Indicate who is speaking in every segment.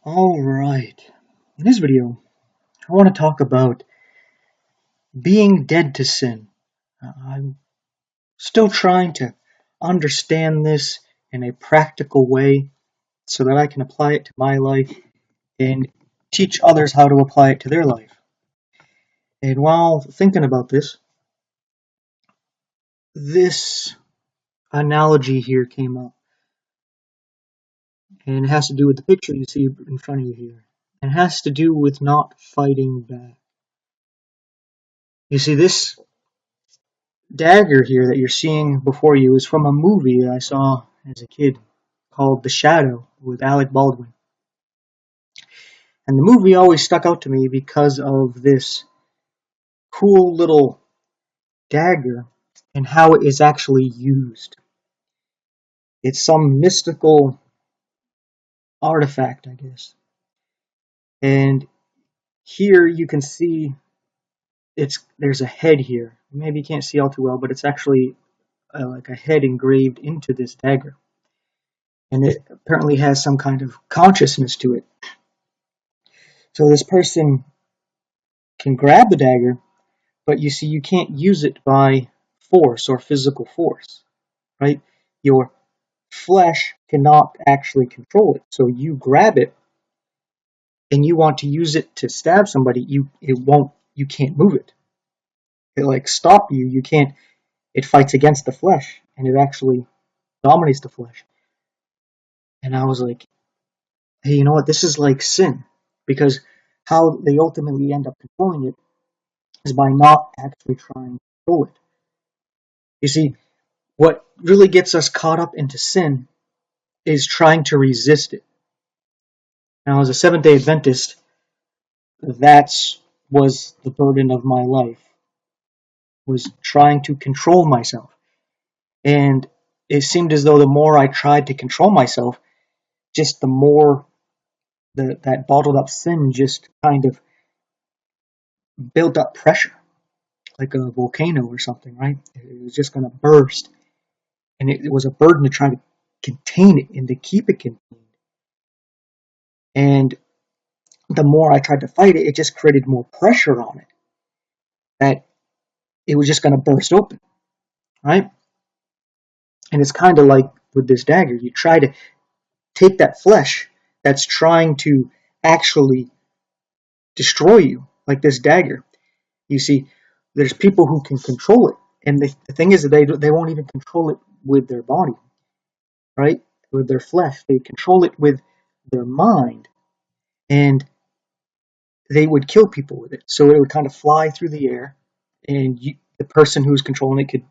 Speaker 1: Alright, in this video, I want to talk about being dead to sin. I'm still trying to understand this in a practical way so that I can apply it to my life and teach others how to apply it to their life. And while thinking about this analogy here came up, and it has to do with the picture you see in front of you here. It has to do with not fighting back. You see, this dagger here that you're seeing before you is from a movie that I saw as a kid called The Shadow with Alec Baldwin. And the movie always stuck out to me because of this cool little dagger and how it is actually used. It's some mystical artifact, I guess. And here you can see there's a head here. Maybe you can't see all too well, but it's actually like a head engraved into this dagger. And it apparently has some kind of consciousness to it. So this person can grab the dagger, but you see, you can't use it by force or physical force, right? Your flesh cannot actually control it. So you grab it and you want to use it to stab somebody, you can't move it. It stop you. You can't. It fights against the flesh, and it actually dominates the flesh. And I was like, hey, you know what? This is like sin, because how they ultimately end up controlling it is by not actually trying to control it. You see, what really gets us caught up into sin is trying to resist it. Now, as a Seventh-day Adventist, that was the burden of my life, was trying to control myself. And it seemed as though the more I tried to control myself, just the more that bottled up sin just kind of built up pressure, like a volcano or something, right? It was just going to burst. And it was a burden to try to contain it and to keep it contained. And the more I tried to fight it, it just created more pressure on it, that it was just going to burst open, right? And it's kind of like with this dagger. You try to take that flesh that's trying to actually destroy you, like this dagger. You see, there's people who can control it. And the thing is that they won't even control it with their body, right? With their flesh. They control it with their mind. And they would kill people with it. So it would kind of fly through the air, and the person who's controlling it could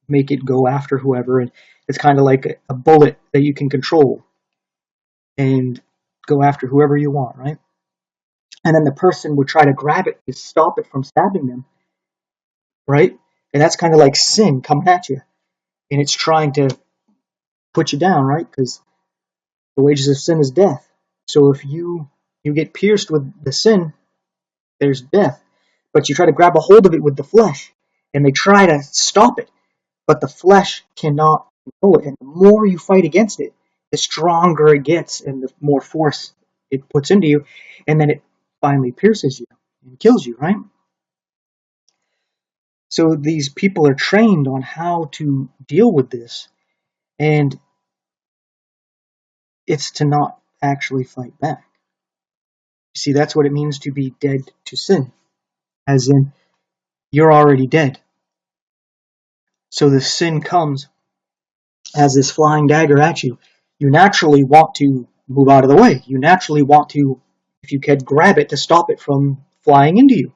Speaker 1: make it go after whoever. And it's kind of like a bullet that you can control and go after whoever you want, right? And then the person would try to grab it to stop it from stabbing them, right? And that's kind of like sin coming at you, and it's trying to put you down, right? Because the wages of sin is death. So if you get pierced with the sin, there's death. But you try to grab a hold of it with the flesh, and they try to stop it, but the flesh cannot control it. And the more you fight against it, the stronger it gets, and the more force it puts into you, and then it finally pierces you and kills you, right? So these people are trained on how to deal with this, and it's to not actually fight back. See, that's what it means to be dead to sin, as in, you're already dead. So the sin comes as this flying dagger at you. You naturally want to move out of the way. You naturally want to, if you can, grab it to stop it from flying into you.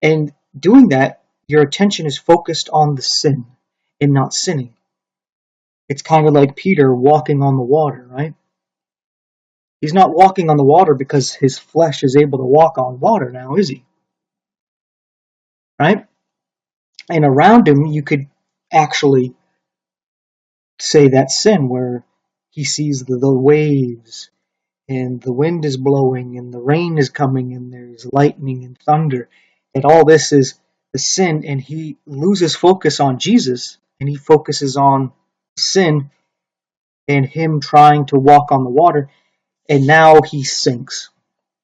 Speaker 1: And doing that, your attention is focused on the sin and not sinning. It's kind of like Peter walking on the water, right? He's not walking on the water because his flesh is able to walk on water now, is he? Right? And around him, you could actually say that sin, where he sees the waves, and the wind is blowing, and the rain is coming, and there's lightning and thunder, and all this is the sin, and he loses focus on Jesus, and he focuses on sin and him trying to walk on the water, And now he sinks.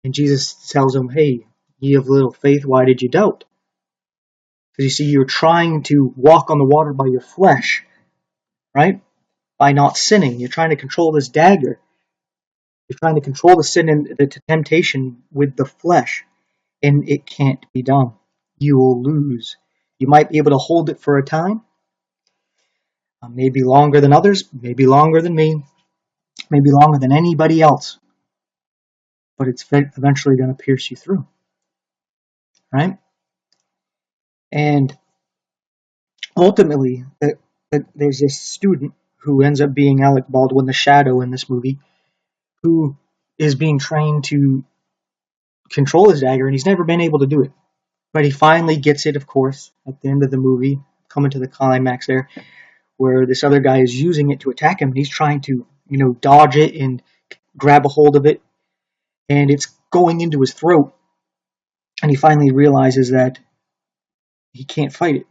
Speaker 1: And Jesus tells him, hey, ye of little faith, why did you doubt? Because you see, you're trying to walk on the water by your flesh, right? By not sinning. You're trying to control this dagger. You're trying to control the sin and the temptation with the flesh. And it can't be done. You will lose. You might be able to hold it for a time, maybe longer than others, maybe longer than me, maybe longer than anybody else, but it's eventually going to pierce you through, right? And ultimately, there's this student who ends up being Alec Baldwin, the Shadow in this movie, who is being trained to control his dagger, and he's never been able to do it. But he finally gets it, of course, at the end of the movie, coming to the climax there, where this other guy is using it to attack him, and he's trying to, dodge it and grab a hold of it, and it's going into his throat, and he finally realizes that he can't fight it.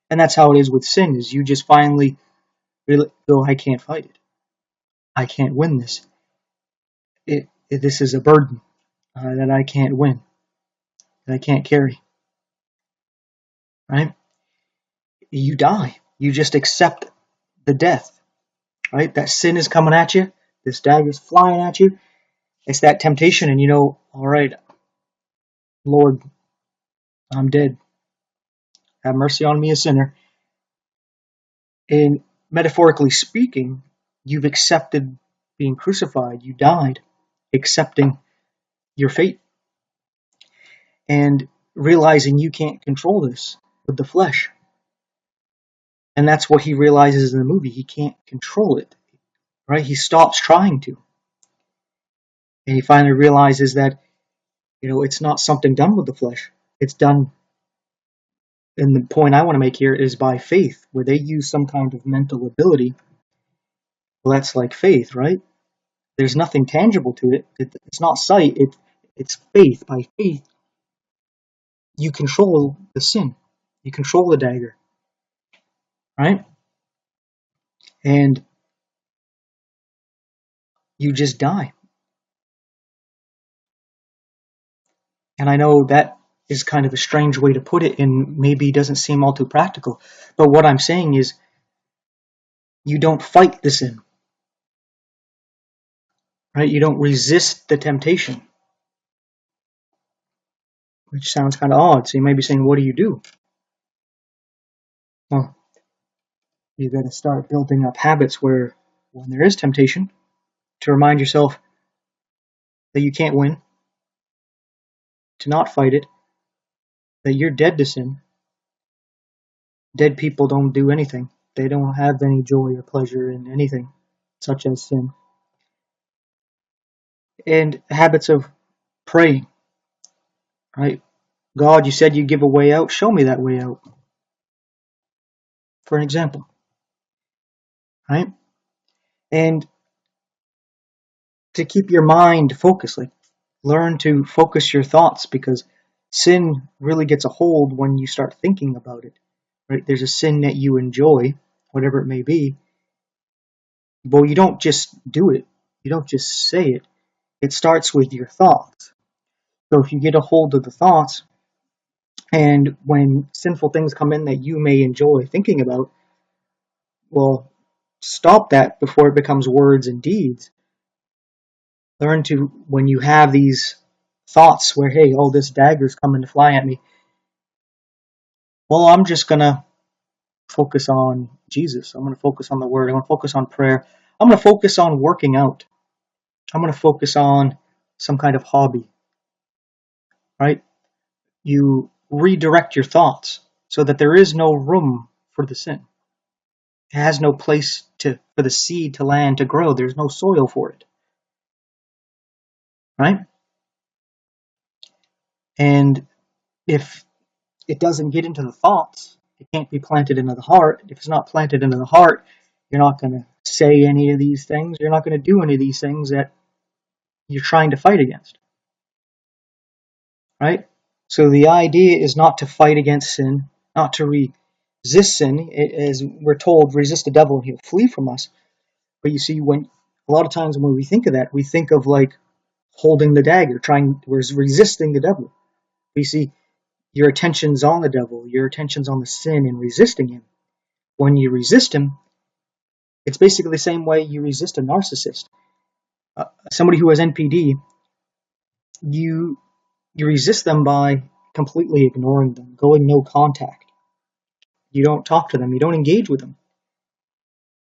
Speaker 1: And that's how it is with sin, is you just finally go, I can't fight it. I can't win this. This is a burden that I can't win, that I can't carry, right? You die. You just accept the death, right? That sin is coming at you. This dagger's flying at you. It's that temptation, and all right, Lord, I'm dead. Have mercy on me, a sinner. And metaphorically speaking, you've accepted being crucified. You died, accepting your fate, and realizing you can't control this with the flesh. And that's what he realizes in the movie. He can't control it, right? He stops trying to. And he finally realizes that, it's not something done with the flesh. It's done, and the point I want to make here is by faith, where they use some kind of mental ability. Well, that's like faith, right? There's nothing tangible to it. It's not sight. It's faith. By faith, you control the sin. You control the dagger, right? And you just die. And I know that is kind of a strange way to put it, and maybe doesn't seem all too practical. But what I'm saying is, you don't fight the sin, right? You don't resist the temptation, which sounds kind of odd. So you may be saying, what do you do? Well, you got to start building up habits where, when there is temptation, to remind yourself that you can't win, to not fight it, that you're dead to sin. Dead people don't do anything. They don't have any joy or pleasure in anything, such as sin. And habits of praying, right? God, you said you'd give a way out. Show me that way out. For an example, right? And to keep your mind focused, like learn to focus your thoughts, because sin really gets a hold when you start thinking about it, right? There's a sin that you enjoy, whatever it may be. Well, you don't just do it. You don't just say it. It starts with your thoughts. So if you get a hold of the thoughts, and when sinful things come in that you may enjoy thinking about, well, stop that before it becomes words and deeds. Learn to, when you have these thoughts where, hey, oh, this dagger's coming to fly at me, well, I'm just going to focus on Jesus. I'm going to focus on the Word. I'm going to focus on prayer. I'm going to focus on working out. I'm going to focus on some kind of hobby, right? You redirect your thoughts so that there is no room for the sin. It has no place for the seed to land, to grow. There's no soil for it, right? And if it doesn't get into the thoughts, it can't be planted into the heart. If it's not planted into the heart, you're not going to say any of these things. You're not going to do any of these things that you're trying to fight against, right? So the idea is not to fight against sin, not to resist sin. As we're told, resist the devil and he'll flee from us. But you see, when a lot of times when we think of that, we think of like holding the dagger, we're resisting the devil. We see your attention's on the devil, your attention's on the sin and resisting him. When you resist him, it's basically the same way you resist a narcissist. Somebody who has NPD, you resist them by completely ignoring them, going no contact. You don't talk to them, you don't engage with them.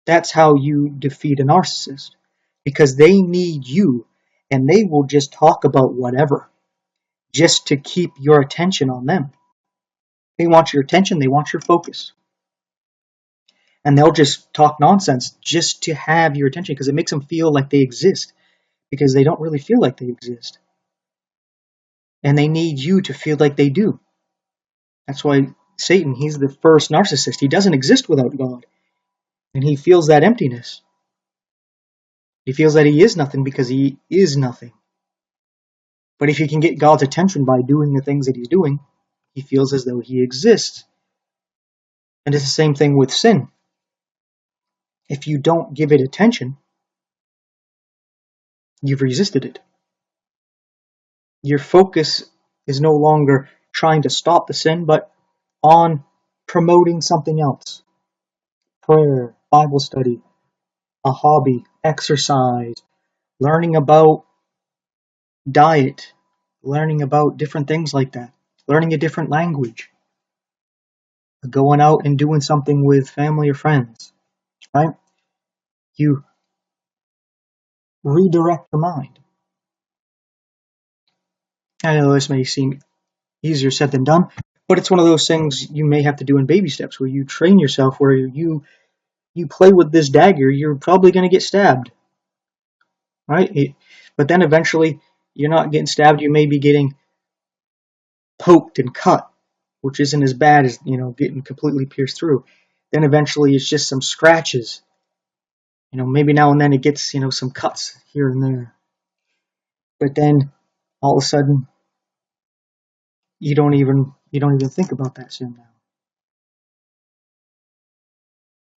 Speaker 1: That's how you defeat a narcissist, because they need you, and they will just talk about whatever just to keep your attention on them. They want your attention, they want your focus. And they'll just talk nonsense just to have your attention because it makes them feel like they exist, because they don't really feel like they exist. And they need you to feel like they do. That's why Satan, he's the first narcissist. He doesn't exist without God. And he feels that emptiness. He feels that he is nothing because he is nothing. But if he can get God's attention by doing the things that he's doing, he feels as though he exists. And it's the same thing with sin. If you don't give it attention, you've resisted it. Your focus is no longer trying to stop the sin, but on promoting something else. Prayer, Bible study, a hobby, exercise, learning about diet, learning about different things like that, learning a different language, going out and doing something with family or friends, right? You redirect your mind. I know this may seem easier said than done, but it's one of those things you may have to do in baby steps, where you train yourself, where you play with this dagger, you're probably going to get stabbed, right? But then eventually you're not getting stabbed, you may be getting poked and cut, which isn't as bad as, getting completely pierced through. Then eventually it's just some scratches. Maybe now and then it gets, some cuts here and there. But then all of a sudden you don't even think about that sin now.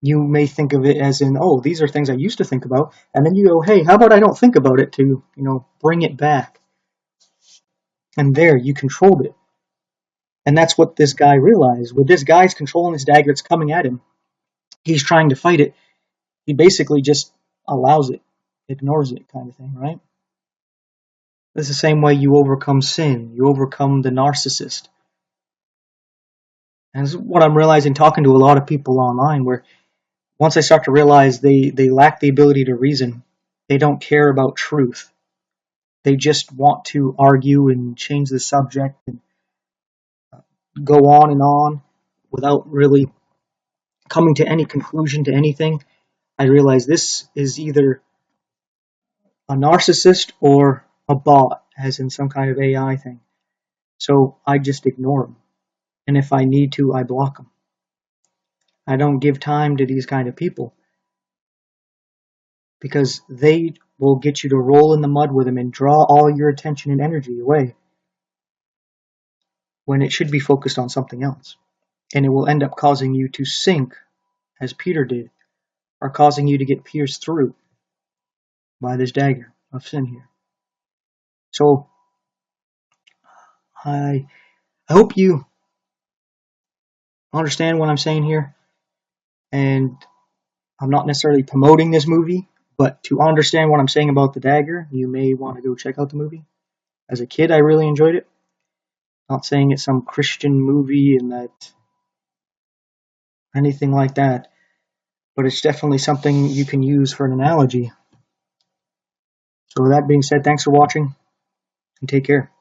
Speaker 1: You may think of it as in, oh, these are things I used to think about, and then you go, hey, how about I don't think about it to, bring it back. And there, you controlled it. And that's what this guy realized. When this guy's controlling this dagger that's coming at him, he's trying to fight it. He basically just allows it, ignores it, kind of thing, right? It's the same way you overcome sin. You overcome the narcissist. And this is what I'm realizing talking to a lot of people online, where once I start to realize they lack the ability to reason, they don't care about truth. They just want to argue and change the subject and go on without really coming to any conclusion to anything. I realize this is either a narcissist or a bot, as in some kind of AI thing. So I just ignore them. And if I need to, I block them. I don't give time to these kind of people, because they will get you to roll in the mud with them and draw all your attention and energy away when it should be focused on something else. And it will end up causing you to sink, as Peter did, or causing you to get pierced through by this dagger of sin here. So I hope you understand what I'm saying here. And I'm not necessarily promoting this movie, but to understand what I'm saying about the dagger, you may want to go check out the movie. As a kid, I really enjoyed it. Not saying it's some Christian movie and that anything like that, but it's definitely something you can use for an analogy. So with that being said, thanks for watching and take care.